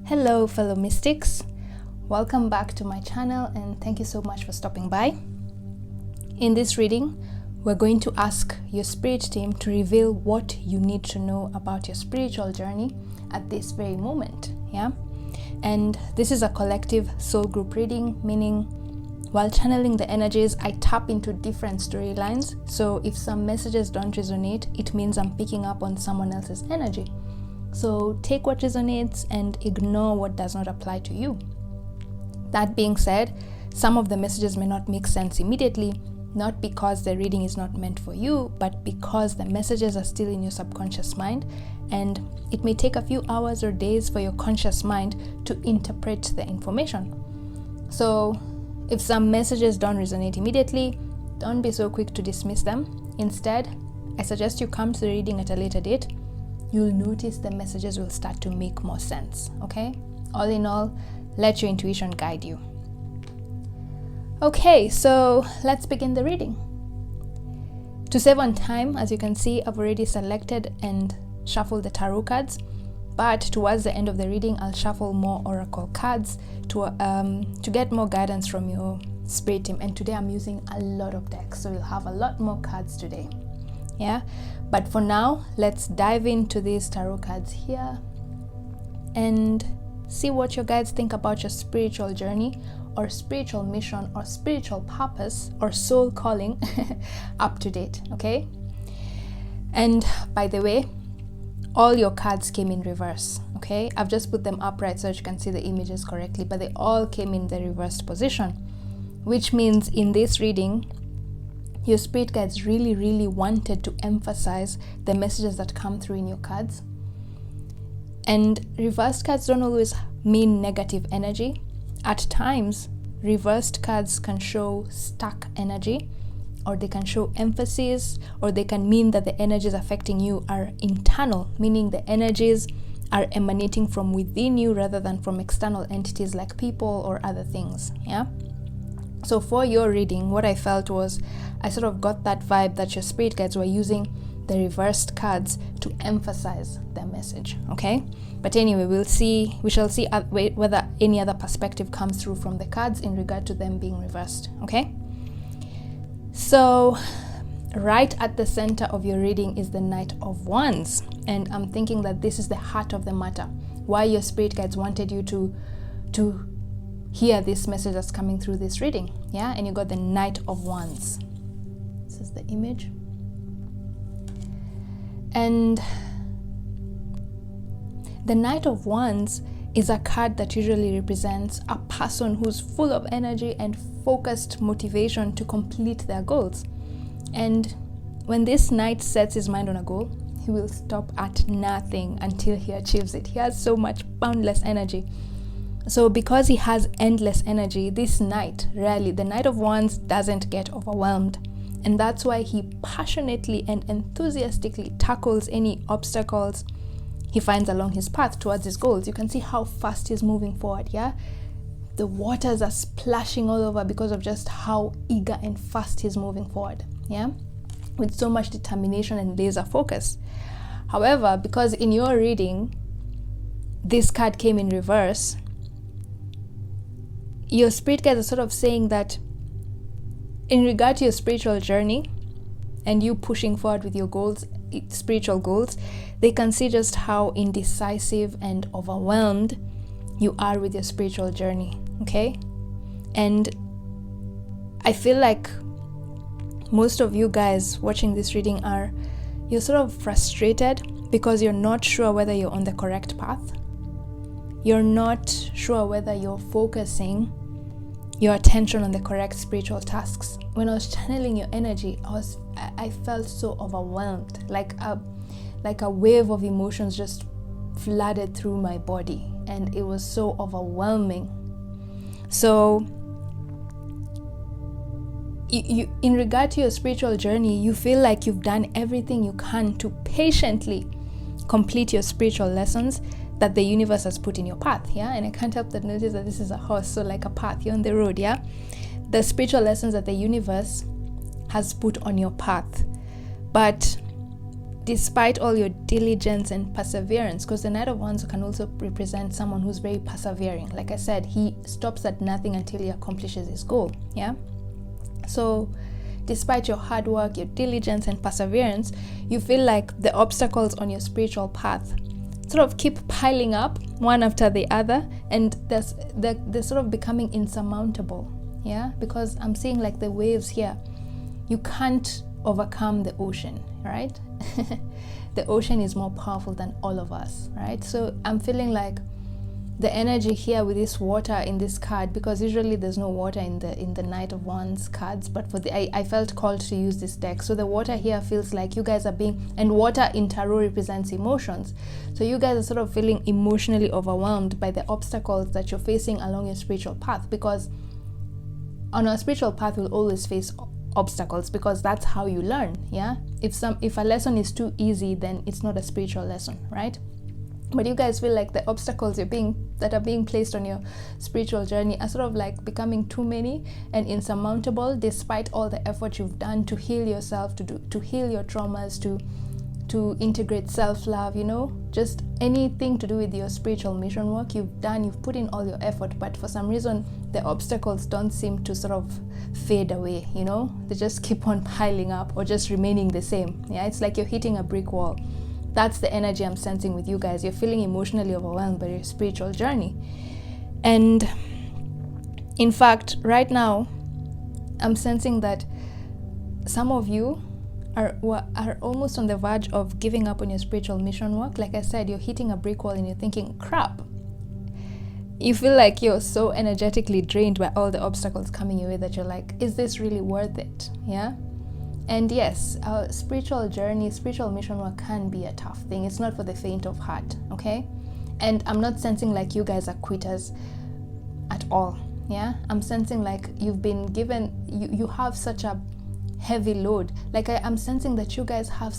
Hello fellow mystics, welcome back to my channel and thank you so much for stopping by. In this reading, we're going to ask your spirit team to reveal what you need to know about your spiritual journey at this very moment, yeah? And this is a collective soul group reading, meaning while channeling the energies, I tap into different storylines. So if some messages don't resonate, it means I'm picking up on someone else's energy. So take what resonates and ignore what does not apply to you. That being said, some of the messages may not make sense immediately, not because the reading is not meant for you, but because the messages are still in your subconscious mind, and it may take a few hours or days for your conscious mind to interpret the information. So if some messages don't resonate immediately, don't be so quick to dismiss them. Instead, I suggest you come to the reading at a later date. You'll notice the messages will start to make more sense, okay? All in all, let your intuition guide you. Okay, so let's begin the reading. To save on time, as you can see, I've already selected and shuffled the tarot cards, but towards the end of the reading, I'll shuffle more oracle cards to get more guidance from your spirit team. And today I'm using a lot of decks, so you'll have a lot more cards today. Yeah, but for now, let's dive into these tarot cards here and see what your guides think about your spiritual journey or spiritual mission or spiritual purpose or soul calling up to date, okay? And by the way, all your cards came in reverse, okay? I've just put them upright so that you can see the images correctly, but they all came in the reversed position, which means in this reading, your spirit guides really wanted to emphasize the messages that come through in your cards. And reversed cards don't always mean negative energy. At times, reversed cards can show stuck energy, or they can show emphasis, or they can mean that the energies affecting you are internal, meaning the energies are emanating from within you rather than from external entities like people or other things, yeah? So for your reading, what I felt was I sort of got that vibe that your spirit guides were using the reversed cards to emphasize their message, okay? But anyway, we shall see whether any other perspective comes through from the cards in regard to them being reversed, okay? So right at the center of your reading is the Knight of Wands, and I'm thinking that this is the heart of the matter, why your spirit guides wanted you to hear this message that's coming through this reading, yeah? And you got the Knight of Wands. This is the image. And the Knight of Wands is a card that usually represents a person who's full of energy and focused motivation to complete their goals. And when this knight sets his mind on a goal, he will stop at nothing until he achieves it. He has so much boundless energy. So because he has endless energy, this knight, rarely, the Knight of Wands doesn't get overwhelmed. And that's why he passionately and enthusiastically tackles any obstacles he finds along his path towards his goals. You can see how fast he's moving forward, yeah? The waters are splashing all over because of just how eager and fast he's moving forward, yeah? With so much determination and laser focus. However, because in your reading, this card came in reverse, your spirit guides are sort of saying that in regard to your spiritual journey and you pushing forward with your goals, spiritual goals, they can see just how indecisive and overwhelmed you are with your spiritual journey, okay? And I feel like most of you guys watching this reading you're sort of frustrated because you're not sure whether you're on the correct path. You're not sure whether you're focusing your attention on the correct spiritual tasks. When I was channeling your energy, I felt so overwhelmed, like a wave of emotions just flooded through my body, and it was so overwhelming. So you in regard to your spiritual journey, you feel like you've done everything you can to patiently complete your spiritual lessons that the universe has put in your path, yeah? And I can't help but notice that this is a horse, so like a path, you're on the road, yeah? The spiritual lessons that the universe has put on your path. But despite all your diligence and perseverance, because the Knight of Wands can also represent someone who's very persevering. Like I said, he stops at nothing until he accomplishes his goal. Yeah. So despite your hard work, your diligence and perseverance, you feel like the obstacles on your spiritual path sort of keep piling up one after the other, and they're sort of becoming insurmountable. Yeah, because I'm seeing like the waves here. You can't overcome the ocean, right? The ocean is more powerful than all of us, right? So I'm feeling like the energy here with this water in this card, because usually there's no water in the Knight of Wands cards, but for I felt called to use this deck. So the water here feels like you guys are being, and water in tarot represents emotions, so you guys are sort of feeling emotionally overwhelmed by the obstacles that you're facing along your spiritual path, because on our spiritual path we'll always face obstacles, because that's how you learn. Yeah, if a lesson is too easy, then it's not a spiritual lesson, right? But you guys feel like the obstacles that are being placed on your spiritual journey are sort of like becoming too many and insurmountable, despite all the effort you've done to heal yourself, to heal your traumas, to integrate self-love, you know, just anything to do with your spiritual mission work you've done, you've put in all your effort, but for some reason the obstacles don't seem to sort of fade away, you know, they just keep on piling up or just remaining the same. Yeah, it's like you're hitting a brick wall. That's the energy I'm sensing with you guys. You're feeling emotionally overwhelmed by your spiritual journey. And in fact, right now, I'm sensing that some of you are almost on the verge of giving up on your spiritual mission work. Like I said, you're hitting a brick wall and you're thinking, crap. You feel like you're so energetically drained by all the obstacles coming your way that you're like, is this really worth it? Yeah. And yes, our spiritual journey, spiritual mission work can be a tough thing. It's not for the faint of heart, okay? And I'm not sensing like you guys are quitters at all, yeah? I'm sensing like you've been given, you have such a heavy load. Like I'm sensing that you guys have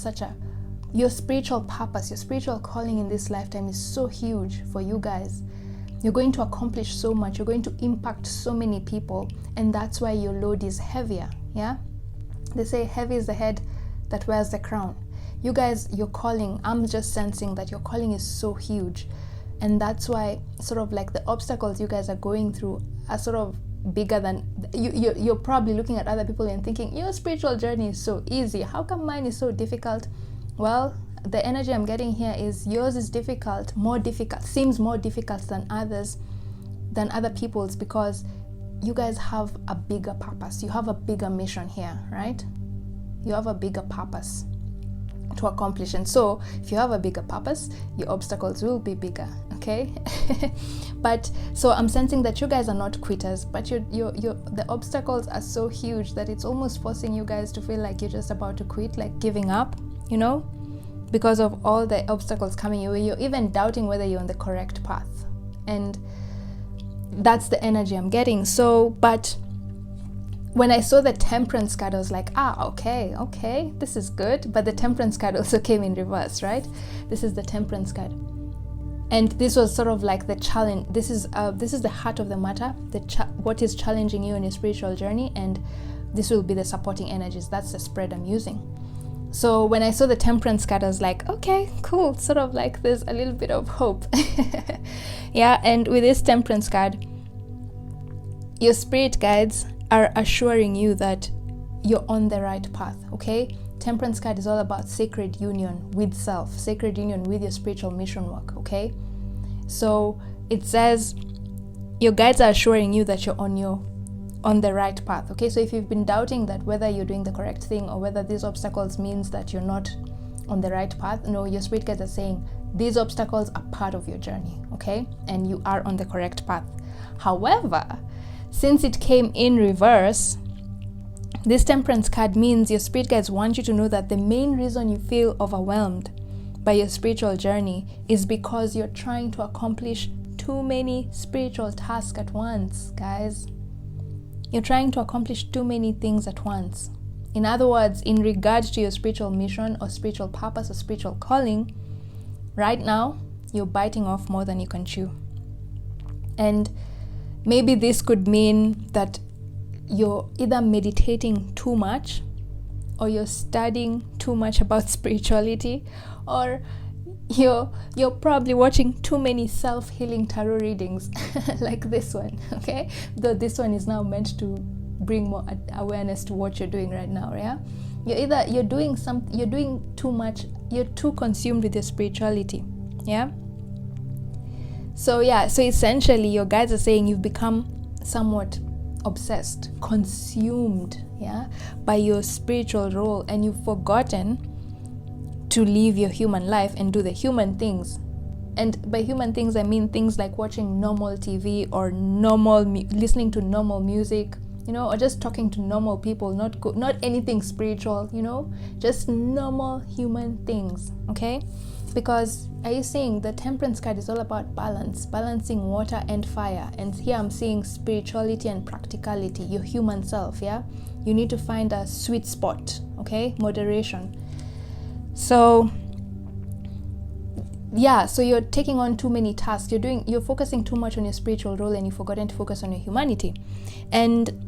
your spiritual purpose, your spiritual calling in this lifetime is so huge for you guys. You're going to accomplish so much. You're going to impact so many people. And that's why your load is heavier, yeah? They say heavy is the head that wears the crown. You guys, your calling, I'm just sensing that your calling is so huge. And that's why sort of like the obstacles you guys are going through are sort of bigger than, you're probably looking at other people and thinking, your spiritual journey is so easy. How come mine is so difficult? Well, the energy I'm getting here is yours is difficult, seems more difficult than other people's, because you guys have a bigger purpose. You have a bigger mission here, right? You have a bigger purpose to accomplish. And so if you have a bigger purpose, your obstacles will be bigger, okay? But so I'm sensing that you guys are not quitters, but the obstacles are so huge that it's almost forcing you guys to feel like you're just about to quit, like giving up, you know, because of all the obstacles coming your way. You're even doubting whether you're on the correct path. And that's the energy I'm getting. So, but when I saw the Temperance card, I was like, okay, this is good. But the Temperance card also came in reverse, right? This is the Temperance card. And this was sort of like the challenge. This is the heart of the matter, what is challenging you in your spiritual journey. And this will be the supporting energies. That's the spread I'm using. So when I saw the Temperance card, I was like, okay, cool. Sort of like there's a little bit of hope. Yeah, and with this Temperance card, your spirit guides are assuring you that you're on the right path, okay? Temperance card is all about sacred union with self, sacred union with your spiritual mission work, okay? So it says your guides are assuring you that you're on the right path, okay? So if you've been doubting that whether you're doing the correct thing or whether these obstacles means that you're not on the right path, no, your spirit guides are saying these obstacles are part of your journey, okay? And you are on the correct path. However, since it came in reverse, this Temperance card means your spirit guides want you to know that the main reason you feel overwhelmed by your spiritual journey is because you're trying to accomplish too many spiritual tasks at once, guys. You're trying to accomplish too many things at once. In other words, in regards to your spiritual mission or spiritual purpose or spiritual calling, right now, you're biting off more than you can chew. And maybe this could mean that you're either meditating too much or you're studying too much about spirituality, or you're probably watching too many self-healing tarot readings like this one, okay? Though this one is now meant to bring more awareness to what you're doing right now, yeah? You're doing too much, you're too consumed with your spirituality, yeah? So essentially your guides are saying you've become somewhat obsessed, consumed, yeah, by your spiritual role, and you've forgotten to live your human life and do the human things. And by human things, I mean things like watching normal TV or listening to normal music, or just talking to normal people, not anything spiritual, just normal human things, okay? Because are you seeing the Temperance card is all about balance, balancing water and fire. And here I'm seeing spirituality and practicality, your human self, yeah? You need to find a sweet spot, okay? Moderation. So you're taking on too many tasks. You're focusing too much on your spiritual role, and you've forgotten to focus on your humanity. And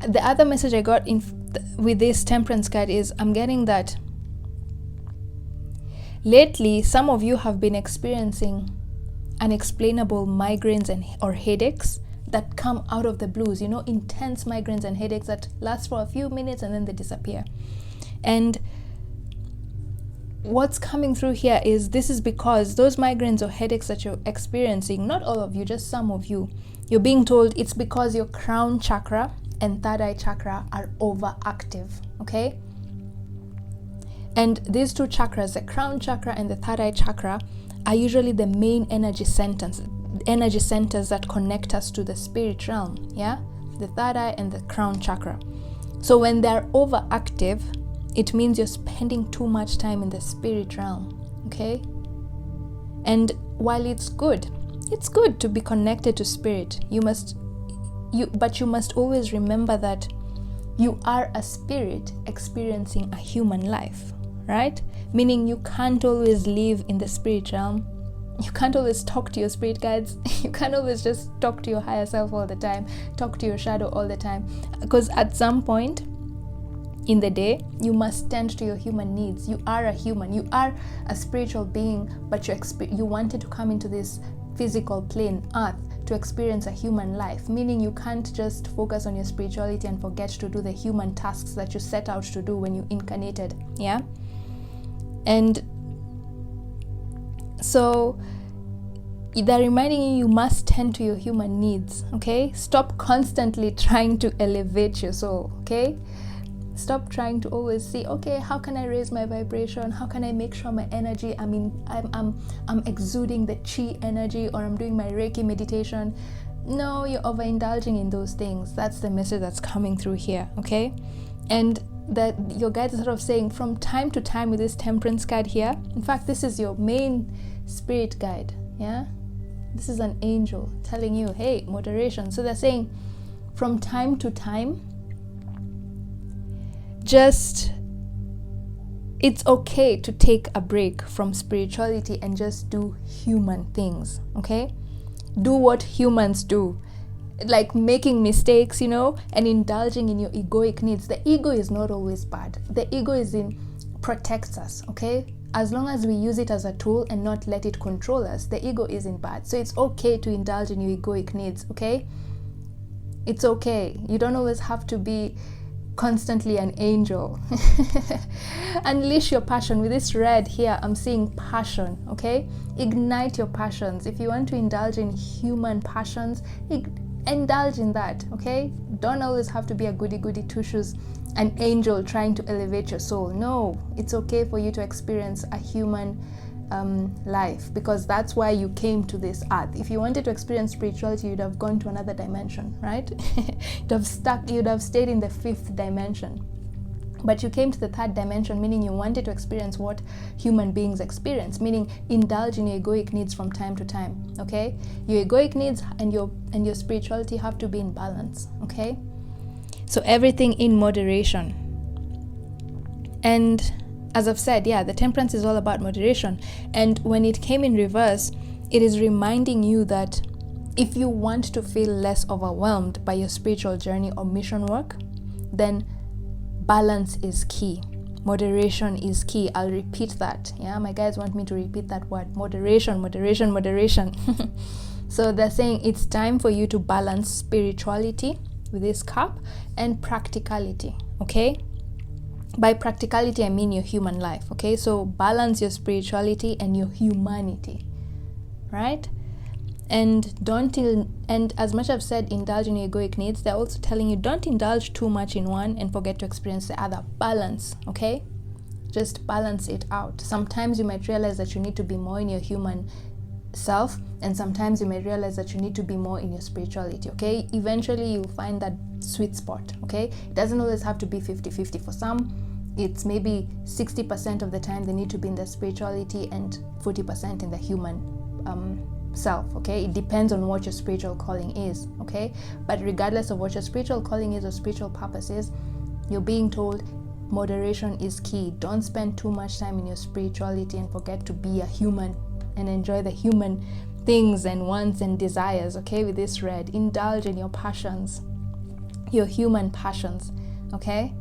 the other message I got with this Temperance card is, I'm getting that lately some of you have been experiencing unexplainable migraines or headaches that come out of the blues, intense migraines and headaches that last for a few minutes and then they disappear. And what's coming through here is, this is because those migraines or headaches that you're experiencing, not all of you, just some of you, you're being told it's because your crown chakra and third eye chakra are overactive, okay? And these two chakras, the crown chakra and the third eye chakra, are usually the main energy centers that connect us to the spirit realm, yeah? The third eye and the crown chakra. So when they're overactive, it means you're spending too much time in the spirit realm, okay? And while it's good to be connected to spirit, but you must always remember that you are a spirit experiencing a human life, right? Meaning you can't always live in the spirit realm. You can't always talk to your spirit guides. You can't always just talk to your higher self all the time, talk to your shadow all the time. Because at some point in the day, you must tend to your human needs. You are a human. You are a spiritual being, but you wanted to come into this physical plane, earth, to experience a human life. Meaning you can't just focus on your spirituality and forget to do the human tasks that you set out to do when you incarnated, yeah? And so they're reminding you must tend to your human needs, okay? Stop constantly trying to elevate your soul, okay? Stop trying to always see, okay, how can I raise my vibration? How can I make sure my energy, I'm exuding the chi energy, or I'm doing my Reiki meditation? No, you're overindulging in those things. That's the message that's coming through here, okay? And that your guides are sort of saying from time to time with this Temperance card here. In fact, this is your main spirit guide, yeah? This is an angel telling you, hey, moderation. So they're saying from time to time, it's okay to take a break from spirituality and just do human things, okay? Do what humans do, like making mistakes, and indulging in your egoic needs. The ego is not always bad. The ego protects us, okay? As long as we use it as a tool and not let it control us, the ego isn't bad. So it's okay to indulge in your egoic needs, okay? It's okay. You don't always have to be constantly an angel. Unleash your passion. With this red here, I'm seeing passion, okay? Ignite your passions. If you want to indulge in human passions, indulge in that, okay? Don't always have to be a goody two-shoes, an angel trying to elevate your soul. No, it's okay for you to experience a human life, because that's why you came to this earth. If you wanted to experience spirituality, you'd have gone to another dimension, right? You'd have stayed in the fifth dimension. But you came to the third dimension, meaning you wanted to experience what human beings experience, meaning indulge in your egoic needs from time to time, okay? Your egoic needs and your spirituality have to be in balance, okay? So everything in moderation. And as I've said, the Temperance is all about moderation. And when it came in reverse, it is reminding you that if you want to feel less overwhelmed by your spiritual journey or mission work, then balance is key. Moderation is key. I'll repeat that. Yeah, my guys want me to repeat that word. Moderation, moderation, moderation. So they're saying it's time for you to balance spirituality with this cup and practicality, okay? By practicality, I mean your human life, okay? So balance your spirituality and your humanity, right? And and as much as I've said, indulge in your egoic needs, they're also telling you don't indulge too much in one and forget to experience the other. Balance, okay? Just balance it out. Sometimes you might realize that you need to be more in your human self, and sometimes you may realize that you need to be more in your spirituality, okay? Eventually you'll find that sweet spot, okay? It doesn't always have to be 50-50. For some, it's maybe 60% of the time they need to be in the spirituality and 40% in the human self, okay? It depends on what your spiritual calling is, okay? But regardless of what your spiritual calling is or spiritual purpose is, you're being told moderation is key. Don't spend too much time in your spirituality and forget to be a human and enjoy the human things and wants and desires, okay? With this red, indulge in your passions, your human passions, okay?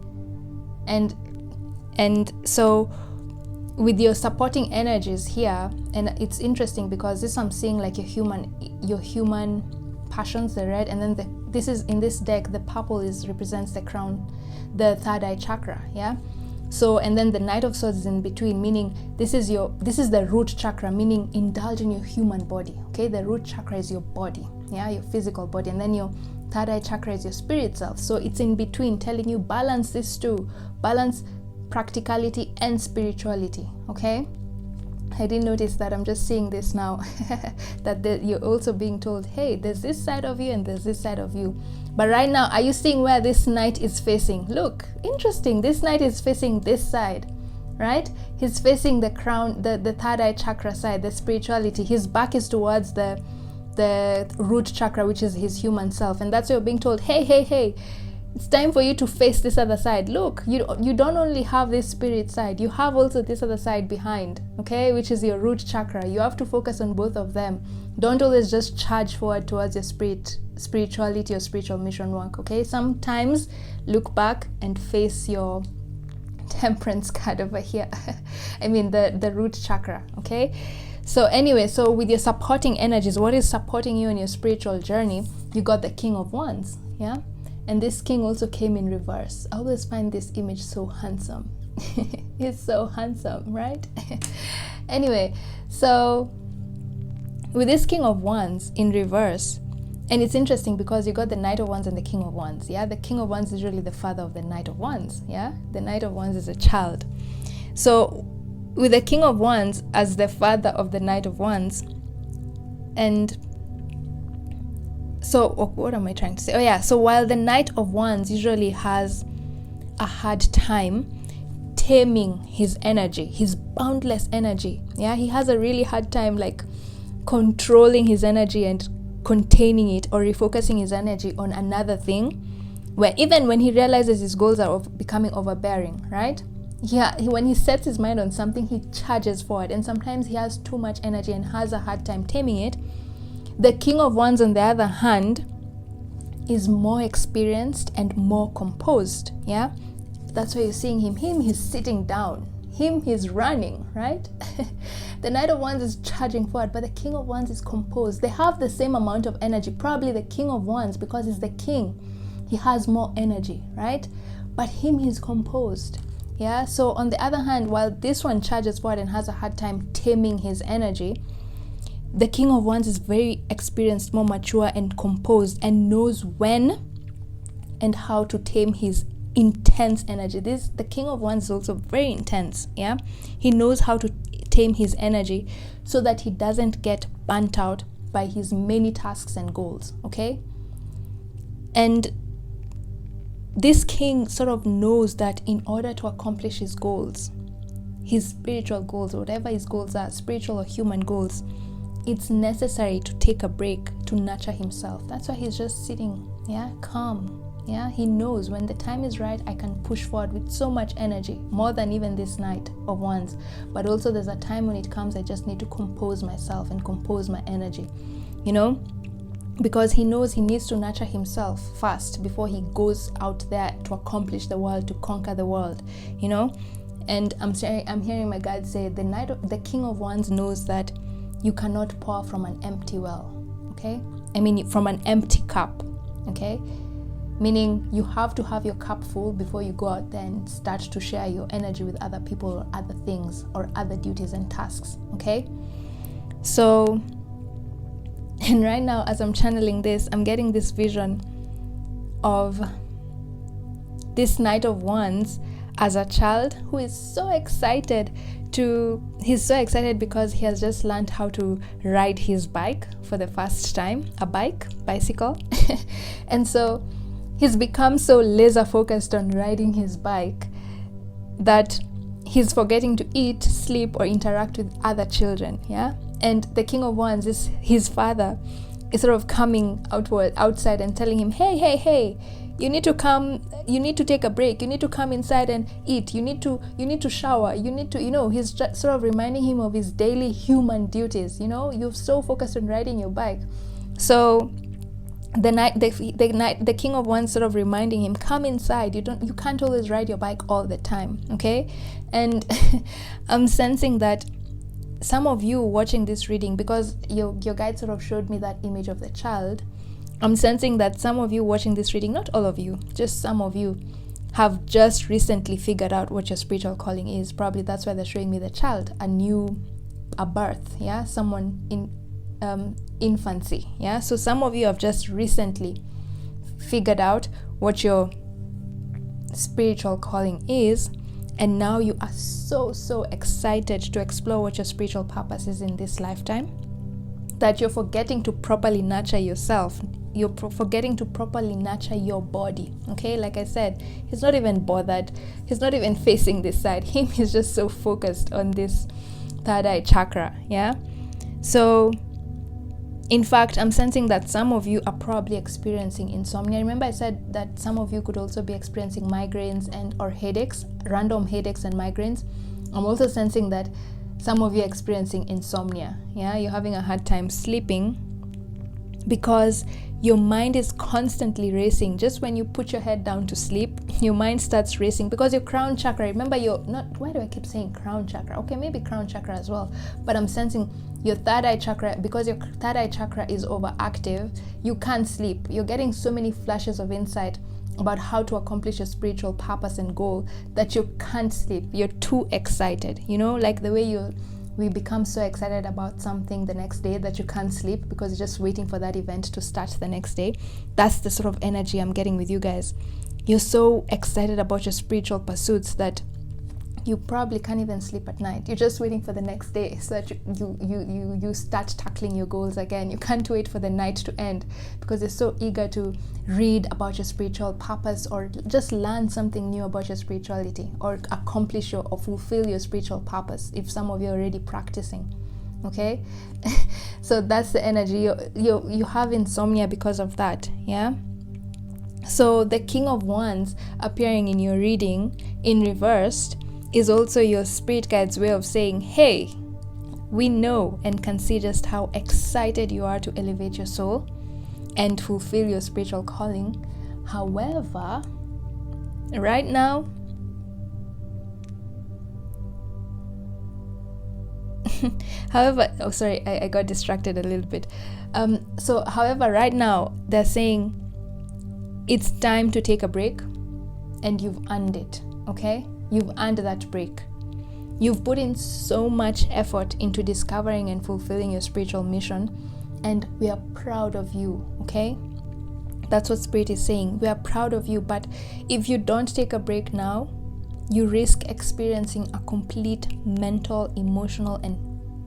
And so with your supporting energies here, and it's interesting because this I'm seeing like your human passions, the red, and then this is in this deck, the purple represents the crown, the third eye chakra, yeah? So, and then the Knight of Swords is in between, meaning this is the root chakra, meaning indulge in your human body, okay? The root chakra is your body, yeah, your physical body, and then your third eye chakra is your spirit self. So it's in between, telling you balance this two, balance practicality and spirituality, okay? I didn't notice that. I'm just seeing this now that you're also being told, hey, there's this side of you and there's this side of you. But right now, are you seeing where this knight is facing? Look, interesting. This knight is facing this side, right? He's facing the crown, the third eye chakra side, the spirituality. His back is towards the root chakra, which is his human self. And that's why you're being told, hey, it's time for you to face this other side. Look, you don't only have this spirit side, you have also this other side behind, okay, which is your root chakra. You have to focus on both of them. Don't always just charge forward towards your spirituality or spiritual mission work, okay? Sometimes look back and face your temperance card over here. I mean the root chakra, okay? So anyway, so with your supporting energies, what is supporting you in your spiritual journey? You got the King of Wands, yeah? And this king also came in reverse. I always find this image so handsome. He's so handsome, right? Anyway, so with this King of Wands in reverse, and it's interesting because you got the Knight of Wands and the King of Wands, yeah? The King of Wands is really the father of the Knight of Wands, yeah? The Knight of Wands is a child. So with the King of Wands as the father of the Knight of Wands, and so what am I trying to say? Oh yeah, so while the Knight of Wands usually has a hard time taming his energy, his boundless energy, yeah, he has a really hard time like controlling his energy and containing it or refocusing his energy on another thing, where even when he realizes his goals are becoming overbearing, right? When he sets his mind on something, he charges forward, and sometimes he has too much energy and has a hard time taming it. The King of Wands, on the other hand, is more experienced and more composed, yeah? That's why you're seeing him. He's sitting down. He's running, right? The Knight of Wands is charging forward, but the King of Wands is composed. They have the same amount of energy. Probably the King of Wands, because he's the king, he has more energy, right? But he's composed, yeah? So on the other hand, while this one charges forward and has a hard time taming his energy, the King of Wands is very experienced, more mature and composed, and knows when and how to tame his intense energy. The King of Wands is also very intense, yeah? He knows how to tame his energy so that he doesn't get burnt out by his many tasks and goals, okay? And this king sort of knows that in order to accomplish his goals, his spiritual goals, whatever his goals are, spiritual or human goals, it's necessary to take a break to nurture himself. That's why he's just sitting, yeah, calm, yeah? He knows when the time is right, I can push forward with so much energy, more than even this Knight of Wands. But also there's a time when it comes, I just need to compose myself and compose my energy, you know? because he knows he needs to nurture himself first before he goes out there to accomplish the world, to conquer the world, you know. And I'm hearing my God say, the King of Wands knows that you cannot pour from an empty well, okay? I mean, from an empty cup, okay? Meaning you have to have your cup full before you go out there and start to share your energy with other people or other things or other duties and tasks, okay? So, and right now as I'm channeling this, I'm getting this vision of this Knight of Wands as a child who is so excited he's so excited because he has just learned how to ride his bike for the first time, bicycle. And so he's become so laser focused on riding his bike that he's forgetting to eat, sleep, or interact with other children, yeah? And the King of Wands, is his father, is sort of coming outside and telling him, hey, you need to come, you need to take a break, you need to come inside and eat, you need to shower, you need to, you know, he's just sort of reminding him of his daily human duties, you know. You're so focused on riding your bike. So the King of Wands sort of reminding him, come inside, you can't always ride your bike all the time, okay? And I'm sensing that some of you watching this reading, because your guide sort of showed me that image of the child, I'm sensing that some of you watching this reading, not all of you, just some of you, have just recently figured out what your spiritual calling is. Probably that's why they're showing me the child, a birth, yeah, someone in infancy, yeah. So some of you have just recently figured out what your spiritual calling is, and now you are so excited to explore what your spiritual purpose is in this lifetime, that you're forgetting to properly nurture yourself. You're forgetting to properly nurture your body, okay? Like I said, he's not even bothered. He's not even facing this side. He's just so focused on this third eye chakra, yeah? So, in fact, I'm sensing that some of you are probably experiencing insomnia. Remember I said that some of you could also be experiencing migraines and or headaches, random headaches and migraines. I'm also sensing that some of you are experiencing insomnia, yeah? You're having a hard time sleeping because your mind is constantly racing. Just when you put your head down to sleep, your mind starts racing because your crown chakra, remember why do I keep saying crown chakra? Okay, maybe crown chakra as well, but I'm sensing your third eye chakra, because your third eye chakra is overactive, you can't sleep. You're getting so many flashes of insight about how to accomplish your spiritual purpose and goal that you can't sleep. You're too excited, you know, like the way we become so excited about something the next day that you can't sleep because you're just waiting for that event to start the next day. That's the sort of energy I'm getting with you guys. You're so excited about your spiritual pursuits that you probably can't even sleep at night. You're just waiting for the next day so that you start tackling your goals again. You can't wait for the night to end because you're so eager to read about your spiritual purpose or just learn something new about your spirituality or accomplish or fulfill your spiritual purpose, if some of you are already practicing, okay? So that's the energy. You have insomnia because of that, yeah? So the King of Wands appearing in your reading in reversed is also your spirit guide's way of saying, hey, we know and can see just how excited you are to elevate your soul and fulfill your spiritual calling. However, right now, I got distracted a little bit. However, right now, they're saying it's time to take a break and you've earned it, okay? You've earned that break. You've put in so much effort into discovering and fulfilling your spiritual mission, and we are proud of you, okay? That's what Spirit is saying. We are proud of you, but if you don't take a break now, you risk experiencing a complete mental, emotional, and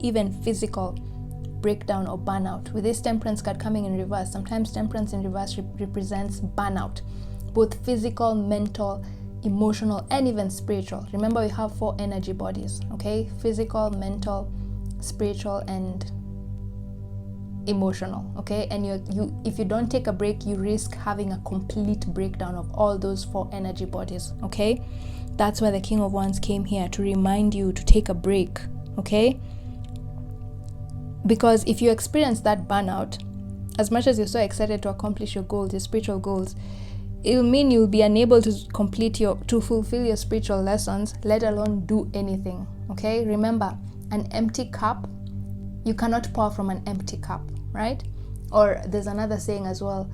even physical breakdown or burnout. With this Temperance card coming in reverse, sometimes Temperance in reverse represents burnout, both physical, mental, emotional, and even spiritual. Remember, we have 4 energy bodies, okay? Physical, mental, spiritual, and emotional, okay? And if you don't take a break, you risk having a complete breakdown of all those 4 energy bodies, okay? That's why the King of Wands came here, to remind you to take a break, okay? Because if you experience that burnout, as much as you're so excited to accomplish your goals, your spiritual goals, it'll mean you'll be unable to fulfill your spiritual lessons, let alone do anything. Okay, remember, an empty cup, you cannot pour from an empty cup, right? Or there's another saying as well,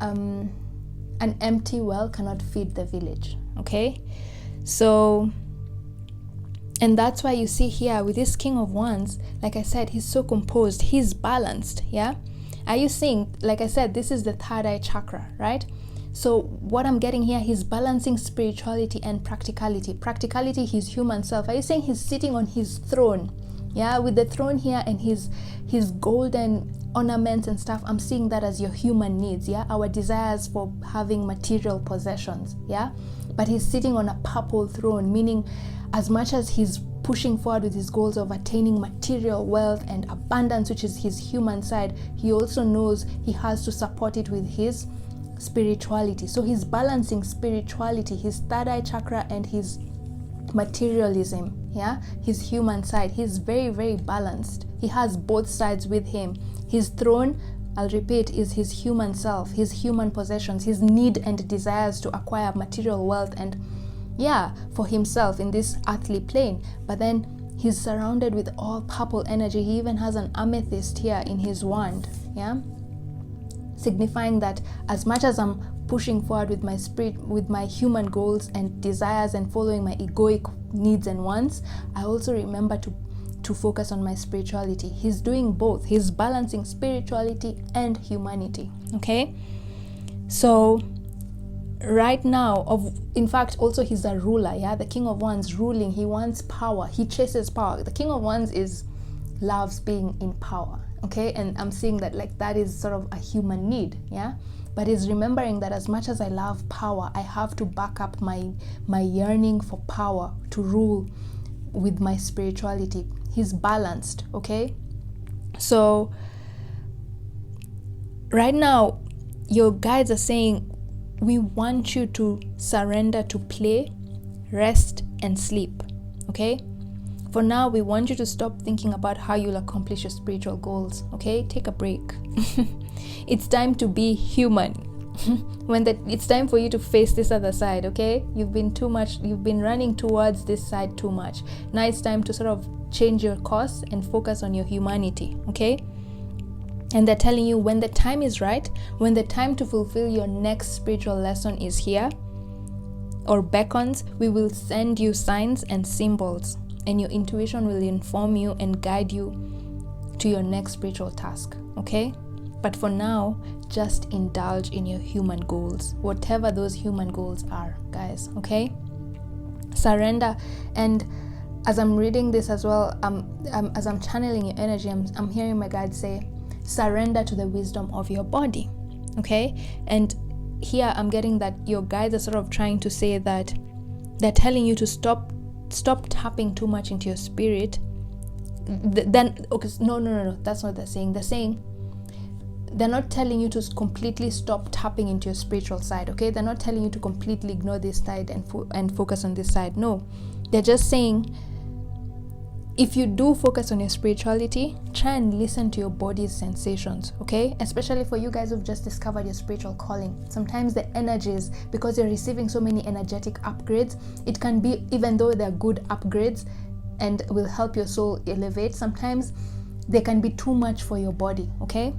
an empty well cannot feed the village. Okay, so, and that's why you see here with this King of Wands, like I said, he's so composed, he's balanced. Yeah, are you seeing? Like I said, this is the third eye chakra, right? So what I'm getting here, he's balancing spirituality and practicality. Practicality, his human self. Are you saying he's sitting on his throne? Yeah, with the throne here and his golden ornaments and stuff. I'm seeing that as your human needs. Yeah, our desires for having material possessions. Yeah, but he's sitting on a purple throne, meaning as much as he's pushing forward with his goals of attaining material wealth and abundance, which is his human side, he also knows he has to support it with his spirituality. So he's balancing spirituality, his third eye chakra, and his materialism. Yeah, his human side. He's very, very balanced. He has both sides with him. His throne, I'll repeat, is his human self, his human possessions, his need and desires to acquire material wealth and, yeah, for himself in this earthly plane. But then he's surrounded with all purple energy. He even has an amethyst here in his wand. Yeah, signifying that as much as I'm pushing forward with my spirit, with my human goals and desires and following my egoic needs and wants, I also remember to focus on my spirituality. He's doing both. He's balancing spirituality and humanity. Okay, so right now, in fact, also he's a ruler. Yeah, the King of Wands ruling. He wants power. He chases power. The King of Wands loves being in power. Okay, and I'm seeing that like that is sort of a human need. Yeah, but he's remembering that as much as I love power, I have to back up my yearning for power to rule with my spirituality. He's balanced. Okay, so right now your guides are saying we want you to surrender to play, rest, and sleep. Okay, for now we want you to stop thinking about how you'll accomplish your spiritual goals. Okay, take a break. It's time to be human. It's time for you to face this other side. Okay, you've been running towards this side too much. Now it's time to sort of change your course and focus on your humanity. Okay, and they're telling you when the time is right, when the time to fulfill your next spiritual lesson is here or beckons, we will send you signs and symbols, and your intuition will inform you and guide you to your next spiritual task. Okay, but for now, just indulge in your human goals, whatever those human goals are, guys. Okay, surrender. And as I'm reading this as well, as I'm channeling your energy, I'm hearing my guide say, surrender to the wisdom of your body. Okay, and here I'm getting that your guides are sort of trying to say that they're telling you to stop tapping too much into your spirit. Then okay, no, that's not what they're saying. They're not telling you to completely stop tapping into your spiritual side. Okay, they're not telling you to completely ignore this side and focus on this side. No, they're just saying, if you do focus on your spirituality, try and listen to your body's sensations. Okay, especially for you guys who've just discovered your spiritual calling. Sometimes the energies, because you're receiving so many energetic upgrades, it can be, even though they're good upgrades and will help your soul elevate, sometimes they can be too much for your body. Okay,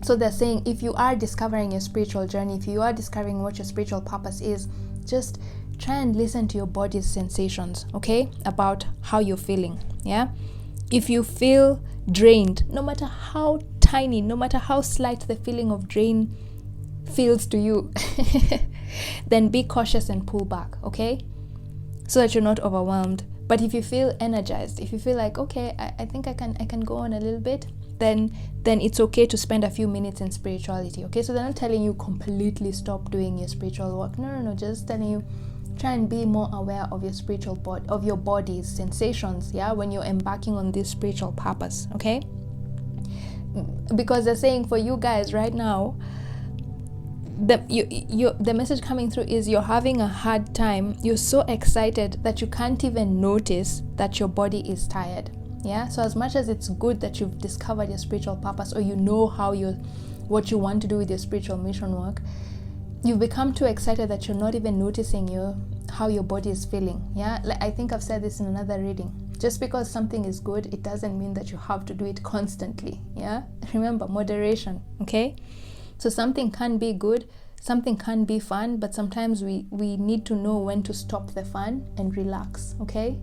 so they're saying, if you are discovering your spiritual journey, if you are discovering what your spiritual purpose is, just try and listen to your body's sensations. Okay, about how you're feeling. Yeah, if you feel drained, no matter how tiny, no matter how slight the feeling of drain feels to you, then be cautious and pull back. Okay, so that you're not overwhelmed. But if you feel energized, if you feel like, okay, I think I can go on a little bit, then it's okay to spend a few minutes in spirituality. Okay, so they're not telling you completely stop doing your spiritual work. No, just telling you, try and be more aware of your spiritual body, of your body's sensations. Yeah, when you're embarking on this spiritual purpose. Okay, because they're saying for you guys right now, the message coming through is you're having a hard time. You're so excited that you can't even notice that your body is tired. Yeah, so as much as it's good that you've discovered your spiritual purpose, or you know what you want to do with your spiritual mission work, you've become too excited that you're not even noticing how your body is feeling. Yeah, like I think I've said this in another reading. Just because something is good, it doesn't mean that you have to do it constantly. Yeah, remember, moderation. Okay, so something can be good, something can be fun, but sometimes we need to know when to stop the fun and relax. Okay,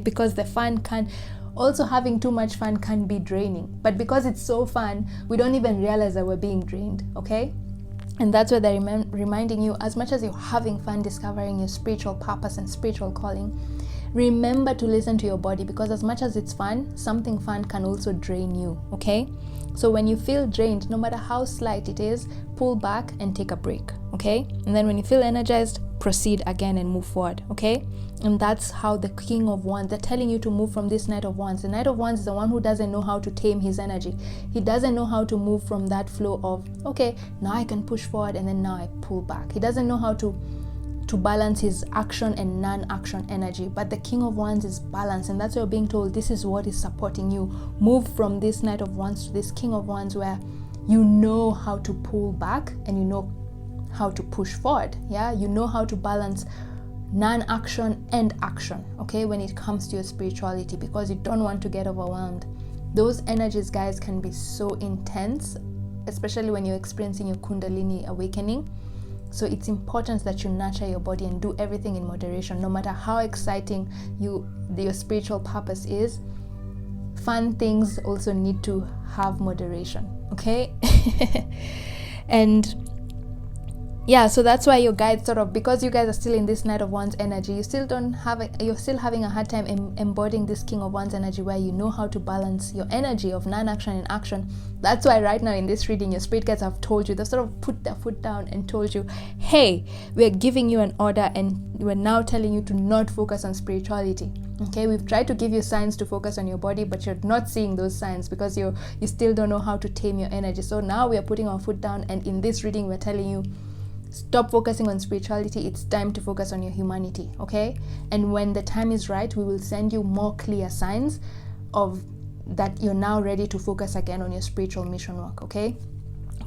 because the fun can also, having too much fun can be draining, but because it's so fun, we don't even realize that we're being drained. Okay, and that's where they're reminding you, as much as you're having fun discovering your spiritual purpose and spiritual calling, remember to listen to your body, because as much as it's fun, something fun can also drain you. Okay, so when you feel drained, no matter how slight it is, pull back and take a break. Okay, and then when you feel energized, proceed again and move forward. Okay, and that's how the King of Wands, they're telling you to move from this Knight of Wands. The Knight of Wands is the one who doesn't know how to tame his energy. He doesn't know how to move from that flow of, okay, now I can push forward and then now I pull back. He doesn't know how to balance his action and non-action energy. But the King of Wands is balanced, and that's what you're being told. This is what is supporting you. Move from this Knight of Wands to this King of Wands, where you know how to pull back and you know how to push forward. Yeah, you know how to balance non-action and action, okay, when it comes to your spirituality, because you don't want to get overwhelmed. Those energies, guys, can be so intense, especially when you're experiencing your Kundalini awakening. So it's important that you nurture your body and do everything in moderation. No matter how exciting your spiritual purpose is, fun things also need to have moderation. Okay. And yeah, so that's why your guides sort of, because you guys are still in this Knight of Wands energy, you're still having a hard time embodying this King of Wands energy, where you know how to balance your energy of non-action and action. That's why right now in this reading, your spirit guides have told you, they've sort of put their foot down and told you, hey, we're giving you an order and we're now telling you to not focus on spirituality. Okay, we've tried to give you signs to focus on your body, but you're not seeing those signs because you still don't know how to tame your energy. So now we are putting our foot down, and in this reading we're telling you, stop focusing on spirituality. It's time to focus on your humanity. Okay, and when the time is right, we will send you more clear signs of that you're now ready to focus again on your spiritual mission work. Okay,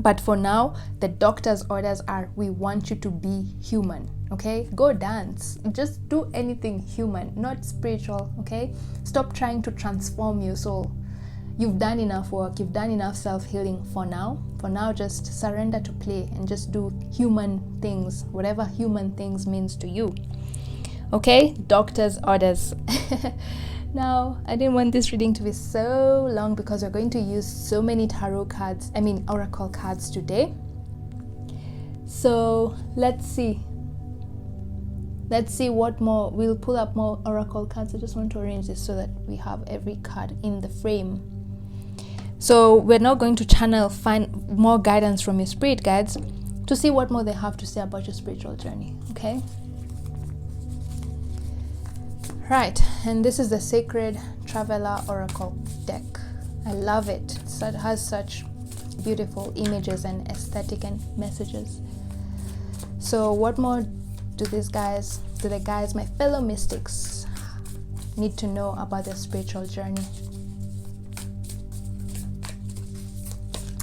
but for now, the doctor's orders are, we want you to be human. Okay, go dance, just do anything human, not spiritual. Okay, stop trying to transform your soul. You've done enough work, you've done enough self-healing for now. For now, just surrender to play and just do human things, whatever human things means to you. Okay, doctor's orders. Now, I didn't want this reading to be so long because we're going to use so many oracle cards today. So let's see what more. We'll pull up more oracle cards. I just want to arrange this so that we have every card in the frame. So we're now going to find more guidance from your spirit guides to see what more they have to say about your spiritual journey. Okay, right, and this is the Sacred Traveler Oracle deck. I love it. It has such beautiful images and aesthetic and messages. So what more do the guys, my fellow mystics, need to know about their spiritual journey?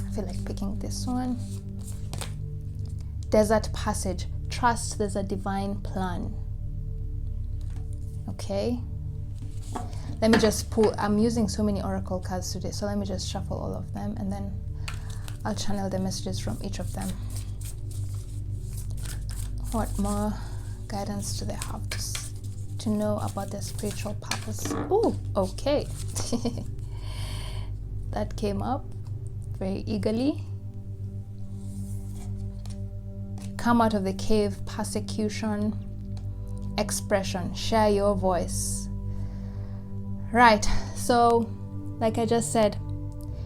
I feel like picking this one. Desert Passage. Trust there's a divine plan. Okay, let me just pull. I'm using so many oracle cards today, so let me just shuffle all of them and then I'll channel the messages from each of them. What more guidance do they have to know about their spiritual purpose? Oh, okay. That came up very eagerly. Come out of the cave, persecution, expression, share your voice. Right, so like I just said,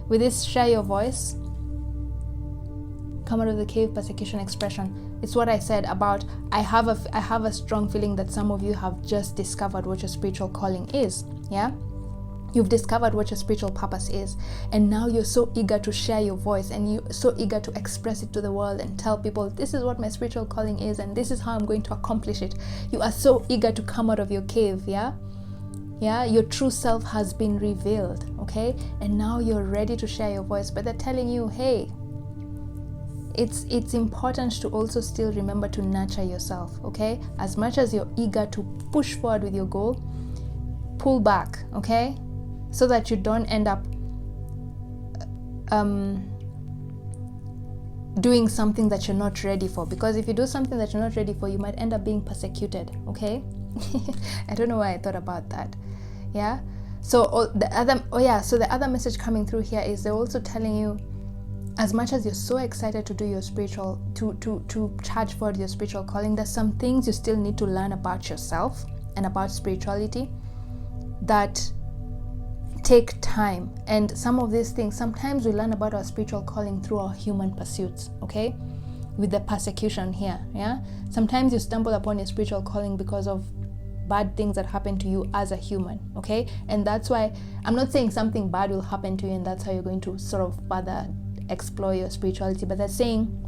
with this share your voice, come out of the cave, persecution, expression, it's what I said about I have a strong feeling that some of you have just discovered what your spiritual calling is. Yeah, you've discovered what your spiritual purpose is, and now you're so eager to share your voice and you're so eager to express it to the world and tell people, this is what my spiritual calling is and this is how I'm going to accomplish it. You are so eager to come out of your cave. Yeah, Yeah, your true self has been revealed, okay? And now you're ready to share your voice, but they're telling you, hey, it's important to also still remember to nurture yourself, okay? As much as you're eager to push forward with your goal, pull back, okay? So that you don't end up doing something that you're not ready for. Because if you do something that you're not ready for, you might end up being persecuted, okay? I don't know why I thought about that. Yeah. So the other message coming through here is they're also telling you, as much as you're so excited to do your spiritual, to charge forward your spiritual calling, there's some things you still need to learn about yourself and about spirituality that take time. And some of these things, sometimes we learn about our spiritual calling through our human pursuits, okay? With the persecution here, yeah? Sometimes you stumble upon your spiritual calling because of bad things that happen to you as a human, okay? And that's why I'm not saying something bad will happen to you and that's how you're going to sort of further explore your spirituality, but they're saying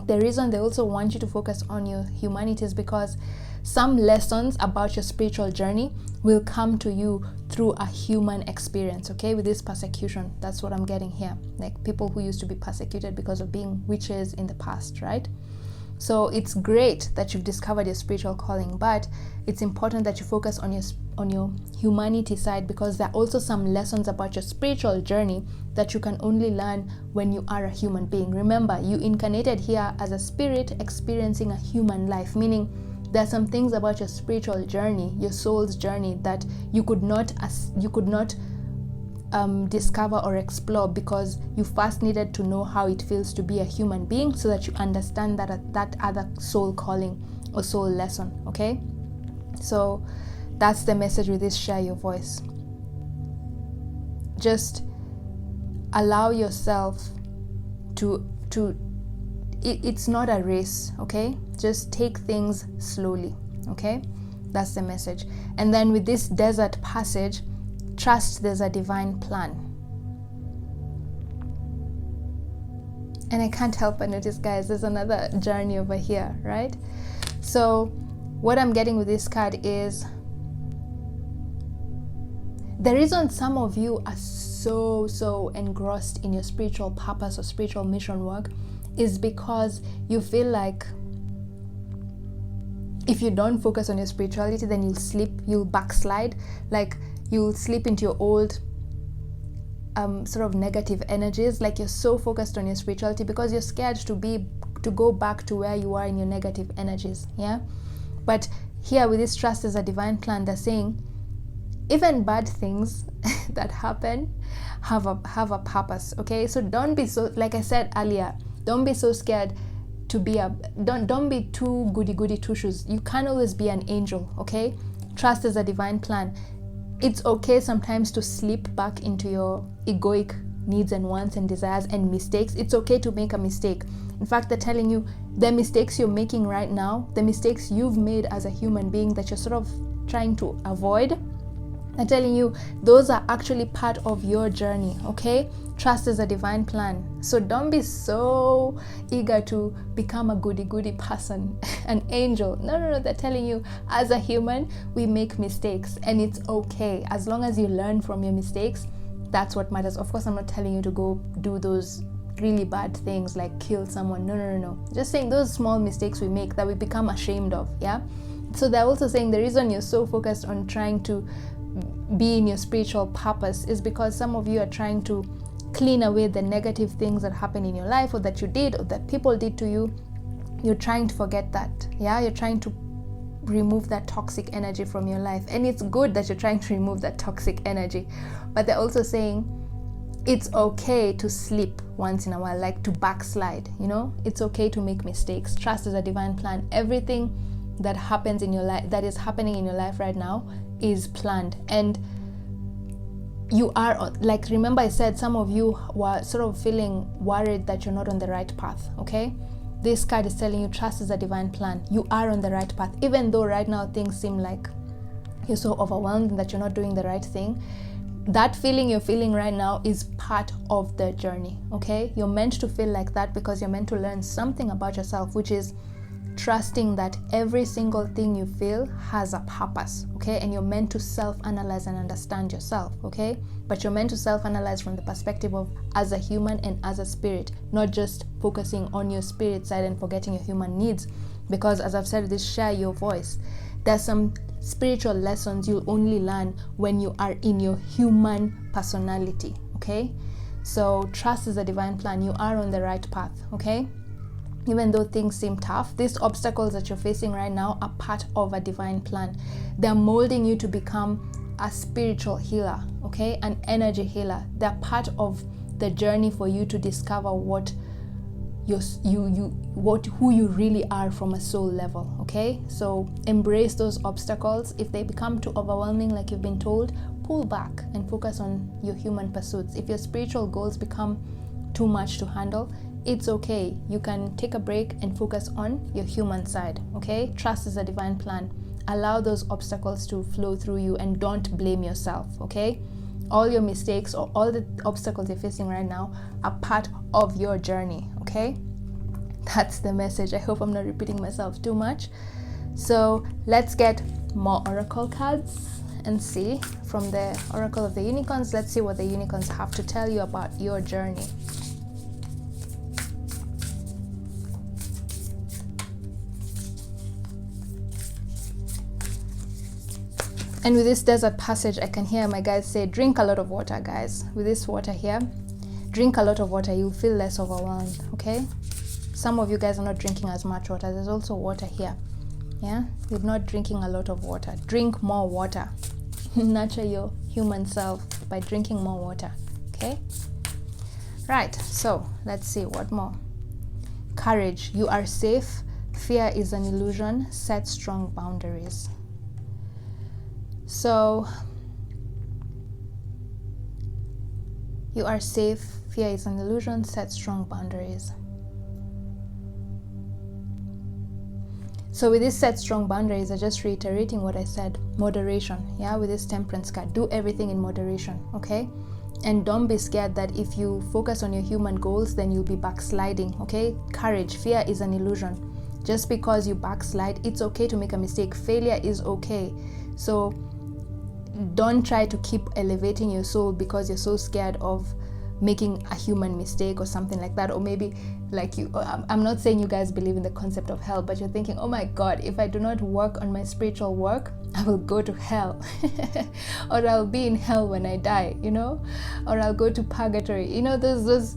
the reason they also want you to focus on your humanity is because some lessons about your spiritual journey will come to you through a human experience, okay? With this persecution, that's what I'm getting here, like people who used to be persecuted because of being witches in the past, right? So it's great that you've discovered your spiritual calling, but it's important that you focus on your humanity side, because there are also some lessons about your spiritual journey that you can only learn when you are a human being. Remember, you incarnated here as a spirit experiencing a human life, meaning there are some things about your spiritual journey, your soul's journey, that you could not discover or explore because you first needed to know how it feels to be a human being so that you understand that other soul calling or soul lesson, okay? So that's the message with this share your voice. Just allow yourself to it's not a race, okay? Just take things slowly, okay? That's the message. And then with this desert passage, trust there's a divine plan. And I can't help but notice, guys, there's another journey over here, right? So what I'm getting with this card is the reason some of you are so engrossed in your spiritual purpose or spiritual mission work is because you feel like if you don't focus on your spirituality, then you'll backslide, like you'll slip into your old sort of negative energies. Like you're so focused on your spirituality because you're scared to go back to where you are in your negative energies, yeah? But here with this trust as a divine plan, they're saying even bad things that happen have a purpose, okay? So don't be so, like I said earlier, don't be so scared to be don't be too goody two shoes. You can't always be an angel, okay? Trust as a divine plan. It's okay sometimes to slip back into your egoic needs and wants and desires and mistakes. It's okay to make a mistake. In fact, they're telling you the mistakes you're making right now, the mistakes you've made as a human being that you're sort of trying to avoid, they're telling you those are actually part of your journey, okay? Trust is a divine plan. So don't be so eager to become a goody person, an angel. No, they're telling you as a human, we make mistakes and it's okay. As long as you learn from your mistakes, that's what matters. Of course, I'm not telling you to go do those really bad things like kill someone. No. Just saying those small mistakes we make that we become ashamed of, yeah? So they're also saying the reason you're so focused on trying to be in your spiritual purpose is because some of you are trying to clean away the negative things that happen in your life or that you did or that people did to you. You're trying to forget that, yeah? You're trying to remove that toxic energy from your life, and it's good that you're trying to remove that toxic energy, but they're also saying it's okay to slip once in a while, like to backslide, you know? It's okay to make mistakes. Trust is a divine plan. Everything that happens in your life, that is happening in your life right now, is planned. And you are, like, remember I said some of you were sort of feeling worried that you're not on the right path, okay? This card is telling you trust is a divine plan. You are on the right path, even though right now things seem like you're so overwhelmed that you're not doing the right thing. That feeling you're feeling right now is part of the journey, okay? You're meant to feel like that because you're meant to learn something about yourself, which is trusting that every single thing you feel has a purpose, okay? And you're meant to self-analyze and understand yourself, okay? But you're meant to self-analyze from the perspective of as a human and as a spirit, not just focusing on your spirit side and forgetting your human needs. Because as I've said, this share your voice. There's some spiritual lessons you'll only learn when you are in your human personality, okay? So trust is a divine plan. You are on the right path, okay? Even though things seem tough, these obstacles that you're facing right now are part of a divine plan. They're molding you to become a spiritual healer, okay? An energy healer. They're part of the journey for you to discover who you really are from a soul level, okay? So embrace those obstacles. If they become too overwhelming, like you've been told, pull back and focus on your human pursuits. If your spiritual goals become too much to handle, it's okay. You can take a break and focus on your human side, okay? Trust is a divine plan. Allow those obstacles to flow through you and don't blame yourself, okay? All your mistakes or all the obstacles you're facing right now are part of your journey, okay? That's the message. I hope I'm not repeating myself too much. So let's get more oracle cards and see from the Oracle of the Unicorns. Let's see what the unicorns have to tell you about your journey. And with this desert passage, I can hear my guys say, drink a lot of water, guys. With this water here, drink a lot of water. You'll feel less overwhelmed, okay? Some of you guys are not drinking as much water. There's also water here, yeah? You're not drinking a lot of water. Drink more water. Nurture your human self by drinking more water, okay? Right, so let's see what more. Courage. You are safe. Fear is an illusion. Set strong boundaries. So you are safe, fear is an illusion, set strong boundaries. So with this set strong boundaries, I'm just reiterating what I said, moderation, yeah, with this temperance card, do everything in moderation, okay? And don't be scared that if you focus on your human goals, then you'll be backsliding, okay? Courage, fear is an illusion. Just because you backslide, it's okay to make a mistake. Failure is okay. So don't try to keep elevating your soul because you're so scared of making a human mistake or something like that. Or maybe like I'm not saying you guys believe in the concept of hell, but you're thinking, oh my God, if I do not work on my spiritual work, I will go to hell or I'll be in hell when I die, you know, or I'll go to purgatory. You know, there's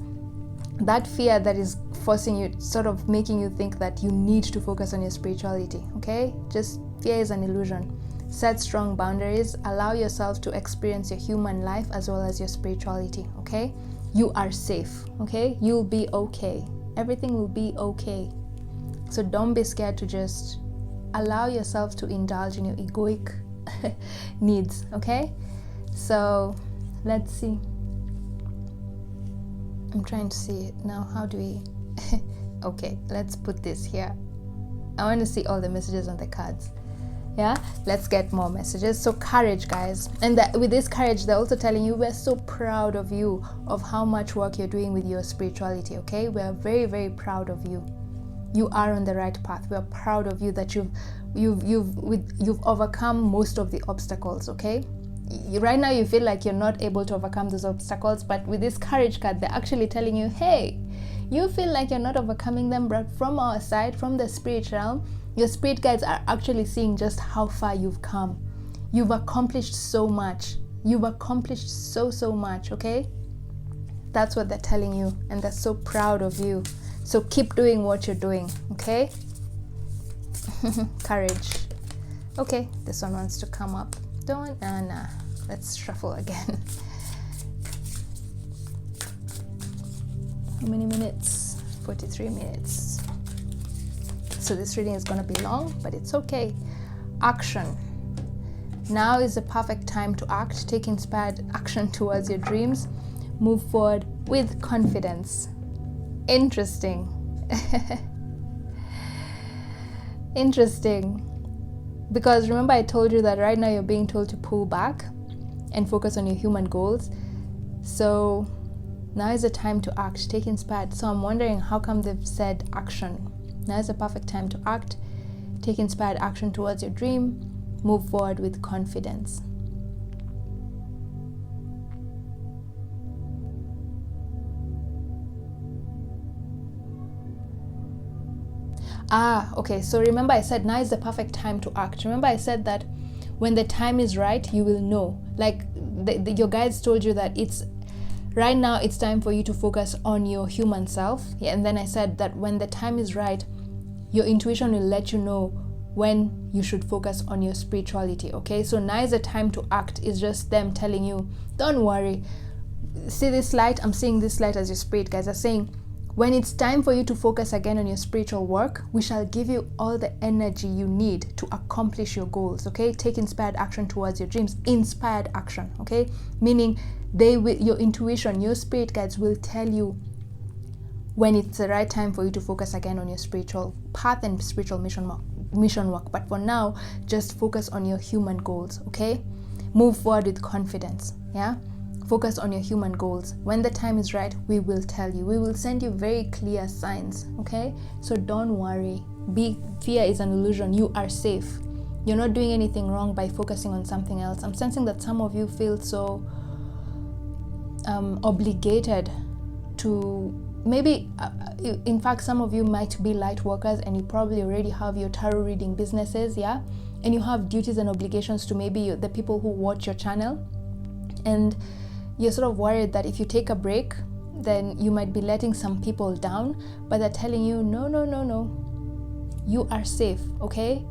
that fear that is forcing you, sort of making you think that you need to focus on your spirituality, okay? Just fear is an illusion. Set strong boundaries. Allow yourself to experience your human life as well as your spirituality, okay? You are safe, okay? You'll be okay. Everything will be okay. So don't be scared to just allow yourself to indulge in your egoic needs, okay? So let's see. I'm trying to see it now. How do we... Okay, let's put this here. I want to see all the messages on the cards. Yeah, let's get more messages. So courage, guys, and with this courage, they're also telling you we're so proud of you, of how much work you're doing with your spirituality, okay? We're very, very proud of you. You are on the right path. We're proud of you that you've overcome most of the obstacles, okay? Right now you feel like you're not able to overcome those obstacles, but with this courage card, they're actually telling you, hey, you feel like you're not overcoming them, but from our side, from the spirit realm, your spirit guides are actually seeing just how far you've come. You've accomplished so much. You've accomplished so much, okay? That's what they're telling you, and they're so proud of you. So keep doing what you're doing, okay? Courage. Okay, this one wants to come up. Nah. Let's shuffle again. How many minutes? 43 minutes. So this reading is going to be long, but it's okay. Action. Now is the perfect time to act. Take inspired action towards your dreams. Move forward with confidence. Interesting. Interesting. Because remember I told you that right now you're being told to pull back and focus on your human goals. So now is the time to act. Take inspired. So I'm wondering how come they've said action. Now is the perfect time to act. Take inspired action towards your dream. Move forward with confidence. Okay, so remember I said now is the perfect time to act. Remember I said that when the time is right, you will know. Like your guides told you that it's right now, it's time for you to focus on your human self. Yeah, and then I said that when the time is right, your intuition will let you know when you should focus on your spirituality. Okay, so now is the time to act. It's just them telling you, don't worry. See this light? I'm seeing this light as your spirit guys are saying, when it's time for you to focus again on your spiritual work, we shall give you all the energy you need to accomplish your goals. Okay, take inspired action towards your dreams. Inspired action. Okay, meaning your intuition, your spirit guides will tell you when it's the right time for you to focus again on your spiritual path and spiritual mission work. But for now, just focus on your human goals. Okay, move forward with confidence. Yeah, focus on your human goals. When the time is right, we will tell you. We will send you very clear signs. Okay, so don't worry. Fear is an illusion. You are safe. You're not doing anything wrong by focusing on something else. I'm sensing that some of you feel so obligated to maybe in fact some of you might be light workers and you probably already have your tarot reading businesses, yeah, and you have duties and obligations to maybe the people who watch your channel, and you're sort of worried that if you take a break then you might be letting some people down, but they're telling you no, you are safe. Okay,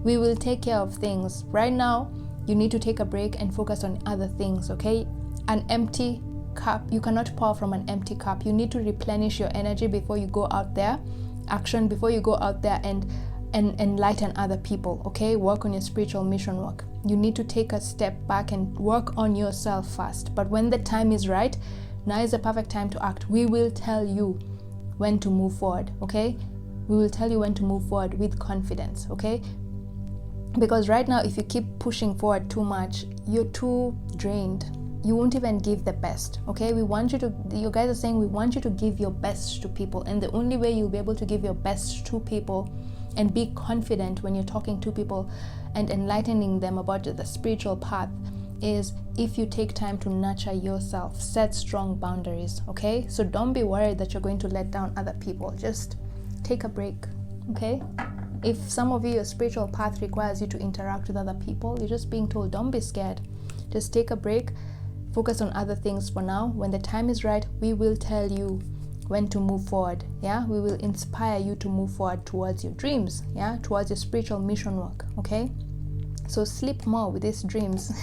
we will take care of things. Right now you need to take a break and focus on other things. Okay, an empty cup, you cannot pour from an empty cup. You need to replenish your energy before you go out there. Action before you go out there and enlighten other people. Okay, work on your spiritual mission work. You need to take a step back and work on yourself first. But when the time is right, now is the perfect time to act. We will tell you when to move forward. Okay, we will tell you when to move forward with confidence. Okay, because right now if you keep pushing forward too much, you're too drained. You won't even give the best. Okay, you guys are saying we want you to give your best to people, and the only way you'll be able to give your best to people and be confident when you're talking to people and enlightening them about the spiritual path is if you take time to nurture yourself, set strong boundaries. Okay, so don't be worried that you're going to let down other people. Just take a break. Okay, if some of you, your spiritual path requires you to interact with other people, you're just being told don't be scared. Just take a break. Focus on other things for now. When the time is right, we will tell you when to move forward. Yeah, we will inspire you to move forward towards your dreams. Yeah, towards your spiritual mission work. Okay, so sleep more with these dreams.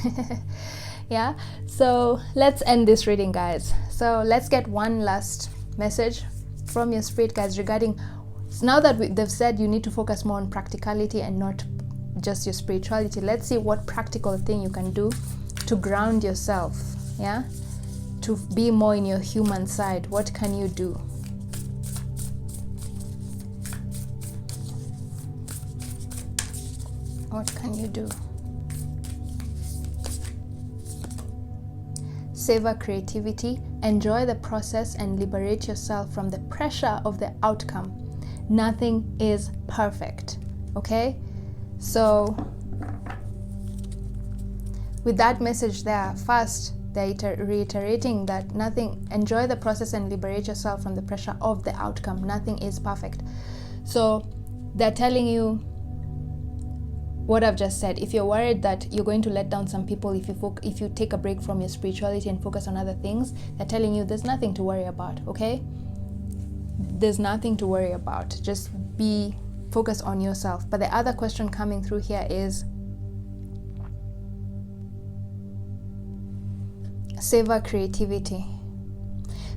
Yeah, so let's end this reading, guys. So let's get one last message from your spirit guides regarding, now that they've said you need to focus more on practicality and not just your spirituality. Let's see what practical thing you can do to ground yourself. Yeah, to be more in your human side. What can you do? What can you do? Savor creativity, enjoy the process, and liberate yourself from the pressure of the outcome. Nothing is perfect. Okay, so with that message there, first they're reiterating that enjoy the process and liberate yourself from the pressure of the outcome. Nothing is perfect. So they're telling you what I've just said. If you're worried that you're going to let down some people if you take a break from your spirituality and focus on other things, they're telling you there's nothing to worry about. Okay, there's nothing to worry about. Just be focused on yourself. But the other question coming through here is savor creativity.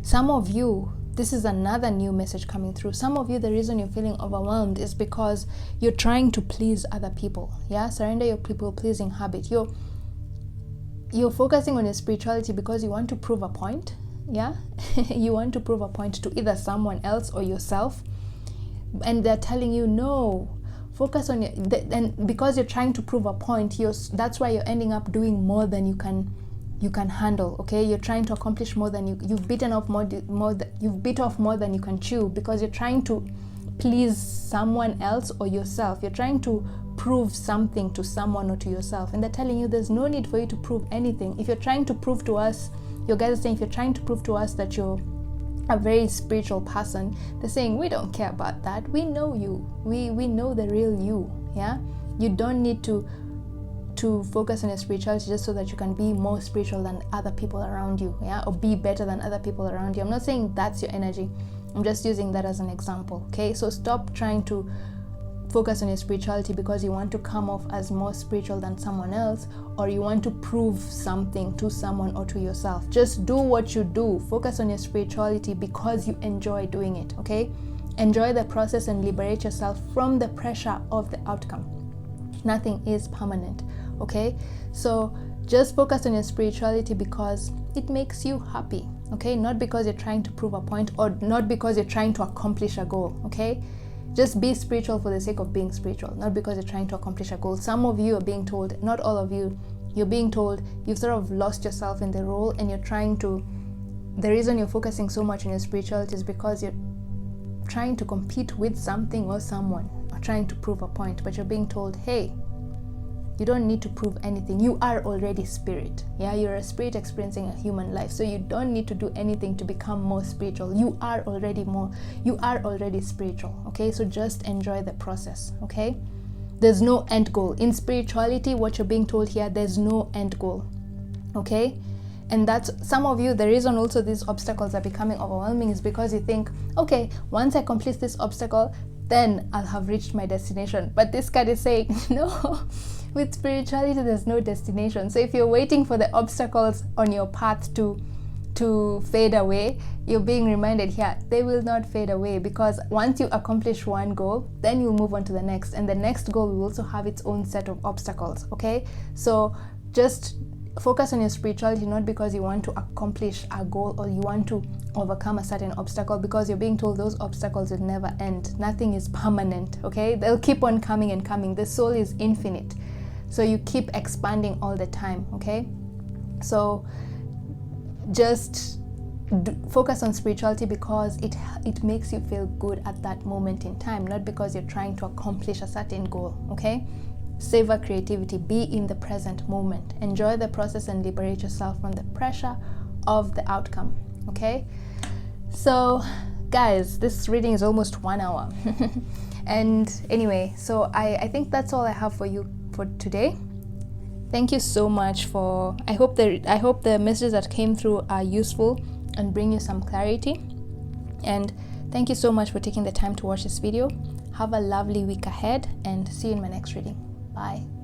Some of you, this is another new message coming through. Some of you, the reason you're feeling overwhelmed is because you're trying to please other people. Yeah, surrender your people pleasing habit. You're focusing on your spirituality because you want to prove a point. Yeah, you want to prove a point to either someone else or yourself, and they're telling you no, focus on and because you're trying to prove a point, that's why you're ending up doing more than you can handle. Okay, you're trying to accomplish more than you've bitten off more you've bit off more than you can chew, because you're trying to please someone else or yourself. You're trying to prove something to someone or to yourself, and they're telling you there's no need for you to prove anything. If you're trying to prove to us, your guys are saying, if you're trying to prove to us that you're a very spiritual person, they're saying we don't care about that. We know you. We know the real you. Yeah, you don't need to focus on your spirituality just so that you can be more spiritual than other people around you, yeah, or be better than other people around you. I'm not saying that's your energy. I'm just using that as an example. Okay, so stop trying to focus on your spirituality because you want to come off as more spiritual than someone else, or you want to prove something to someone or to yourself. Just do what you do. Focus on your spirituality because you enjoy doing it. Okay, enjoy the process and liberate yourself from the pressure of the outcome. Nothing is permanent. Okay, so just focus on your spirituality because it makes you happy. Okay, not because you're trying to prove a point, or not because you're trying to accomplish a goal. Okay, just be spiritual for the sake of being spiritual, not because you're trying to accomplish a goal. Some of you are being told, not all of you, you're being told you've sort of lost yourself in the role, and you're trying to, the reason you're focusing so much on your spirituality is because you're trying to compete with something or someone, or trying to prove a point. But you're being told, hey, you don't need to prove anything. You are already spirit. Yeah, you're a spirit experiencing a human life. So you don't need to do anything to become more spiritual. You are already spiritual. Okay, so just enjoy the process. Okay, there's no end goal. In spirituality, what you're being told here, there's no end goal. Okay, and that's some of you, the reason also these obstacles are becoming overwhelming is because you think, okay, once I complete this obstacle, then I'll have reached my destination. But this card is saying, no, with spirituality, there's no destination. So if you're waiting for the obstacles on your path to fade away, you're being reminded here, they will not fade away, because once you accomplish one goal, then you'll move on to the next, and the next goal will also have its own set of obstacles. Okay, so just focus on your spirituality, not because you want to accomplish a goal or you want to overcome a certain obstacle, because you're being told those obstacles will never end. Nothing is permanent. Okay, they'll keep on coming and coming. The soul is infinite, so you keep expanding all the time. Okay, so just focus on spirituality because it makes you feel good at that moment in time, not because you're trying to accomplish a certain goal. Okay, savor creativity, be in the present moment, enjoy the process and liberate yourself from the pressure of the outcome. Okay, so guys, this reading is almost 1 hour. And anyway, so I think that's all I have for you for today. Thank you so much for, I hope the messages that came through are useful and bring you some clarity. And thank you so much for taking the time to watch this video. Have a lovely week ahead, and see you in my next reading. Bye.